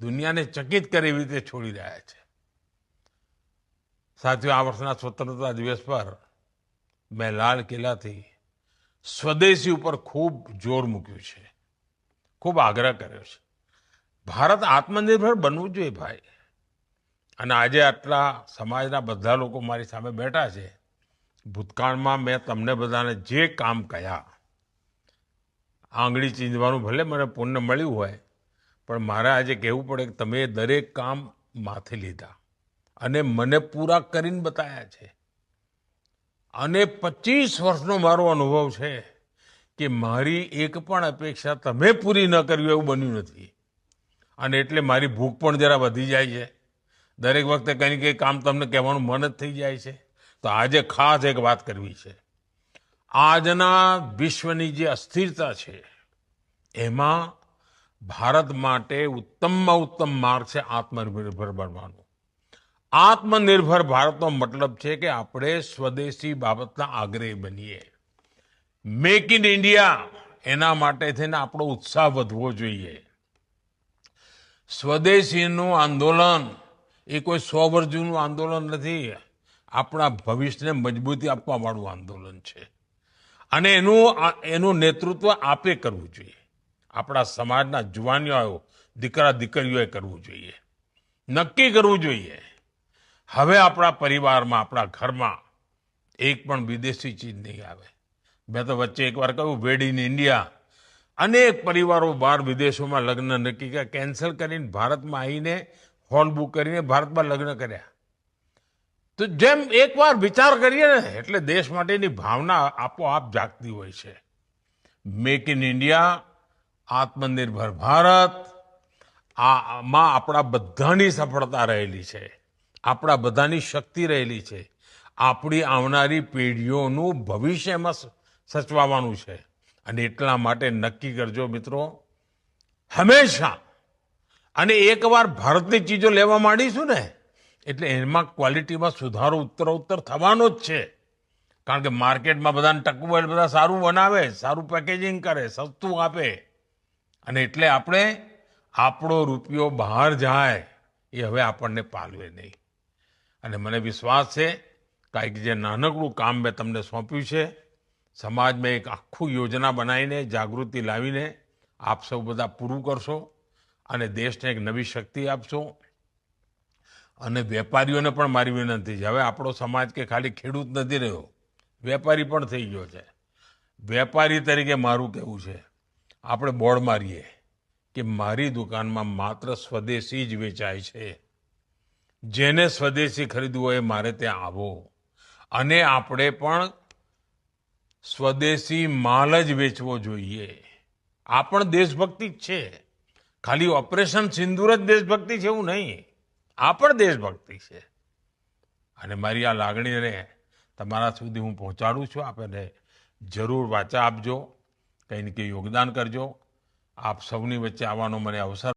દુનિયાને ચકિત કરે એવી રીતે છોડી રહ્યા છે. સાથીઓ, આ વર્ષના સ્વતંત્રતા દિવસ પર મેં લાલ કિલ્લાથી સ્વદેશી ઉપર ખૂબ જોર મૂક્યું છે, ખૂબ આગ્રહ કર્યો છે. ભારત આત્મનિર્ભર બનવું જોઈએ ભાઈ. અને આજે આટલા સમાજના બધા લોકો મારી સામે બેઠા છે. ભૂતકાળમાં મેં તમને બધાને જે કામ કહ્યા, આંગળી ચીંધવાનું ભલે મને પુણ્ય મળ્યું હોય, પણ મારે આજે કહેવું પડે કે તમે દરેક કામ માથે લીધા અને મને પૂરા કરીને બતાવ્યા છે. અને 25 વર્ષનો મારો અનુભવ છે કે મારી એક પણ અપેક્ષા તમે પૂરી ન કરવી એવું બન્યું નથી. અને એટલે મારી ભૂખ પણ જરા વધી જાય છે. દરેક વખતે કંઈ કંઈ કામ તમને કહેવાનું મન જ થઈ જાય છે. તો આજે ખાસ એક વાત કરવી છે. આજના વિશ્વની જે અસ્થિરતા છે એમાં ભારત માટે ઉત્તમમાં ઉત્તમ માર્ગ છે આત્મનિર્ભર બનવાનો. આત્મનિર્ભર ભારતનો મતલબ છે કે આપણે સ્વદેશી બાબતના આગ્રહી બનીએ. મેક ઇન ઇન્ડિયા, એના માટે થઈને આપણો ઉત્સાહ વધવો જોઈએ. સ્વદેશીનું આંદોલન એ કોઈ 100 વર્ષ જૂનું આંદોલન નથી. આપણા ભવિષ્યને મજબૂતી આપવા વાળું આંદોલન છે. અને એનું નેતૃત્વ આપે કરવું જોઈએ. આપણા સમાજના જુવાનીઓ, દીકરા દીકરીઓએ કરવું જોઈએ. નક્કી કરવું જોઈએ હવે આપણા પરિવારમાં, આપણા ઘરમાં એક પણ વિદેશી ચીજ નહીં આવે. મેં તો વચ્ચે એકવાર કહ્યું, મેડ ઇન ઇન્ડિયા. અનેક પરિવારો બહાર વિદેશોમાં લગ્ન નક્કી કર્યા, કેન્સલ કરીને ભારતમાં આવીને હોલ બુક કરીને ભારતમાં લગ્ન કર્યા. તો જેમ એકવાર વિચાર કરીએ ને એટલે દેશ માટેની ભાવના આપોઆપ જાગતી હોય છે. મેક ઇન ઇન્ડિયા, આત્મનિર્ભર ભારત, આમાં આપણા બધાની સફળતા રહેલી છે, આપણા બધાની શક્તિ રહેલી છે. આપણી આવનારી પેઢીઓનું ભવિષ્ય એમાં સચવાવાનું છે. અને એટલા માટે નક્કી કરજો મિત્રો, હંમેશા. અને એકવાર ભારતની ચીજો લેવા માંડીશું ને એટલે એમાં ક્વોલિટીમાં સુધારો ઉત્તરોત્તર થવાનો જ છે. કારણ કે માર્કેટમાં બધાને ટકવું હોય, બધા સારું બનાવે, સારું પેકેજિંગ કરે, સસ્તું આપે. અને એટલે આપણે આપણો રૂપિયો બહાર જાય એ હવે આપણને પાલવે નહીં. અને મને વિશ્વાસ છે કે જે નાનકડું કામ મેં તમને સોંપ્યું છે, સમાજમાં એક આખું યોજના બનાવીને, જાગૃતિ લાવીને આપ સૌ બધા પૂરું કરશો અને દેશને એક નવી શક્તિ આપશો. અને વેપારીઓને પણ મારી વિનંતી છે, હવે આપણો સમાજ કે ખાલી ખેડૂત નથી રહ્યો, વેપારી પણ થઈ ગયો છે. વેપારી તરીકે મારું કહેવું છે, આપણે બોર્ડ મારીએ કે મારી દુકાનમાં માત્ર સ્વદેશી જ વેચાય છે. જેને સ્વદેશી ખરીદવું હોય મારે ત્યાં આવો. અને આપણે પણ સ્વદેશી માલ જ વેચવો જોઈએ. આ પણ દેશભક્તિ જ છે. ખાલી ઓપરેશન સિંદૂર જ દેશભક્તિ છે એવું નહીં, આ પણ દેશભક્તિ છે. અને મારી આ લાગણીને તમારા સુધી હું પહોંચાડું છું. આપને જરૂર વાચા આપજો, કંઈ ને કંઈ યોગદાન કરજો. આપ સૌની વચ્ચે આવવાનો મને અવસર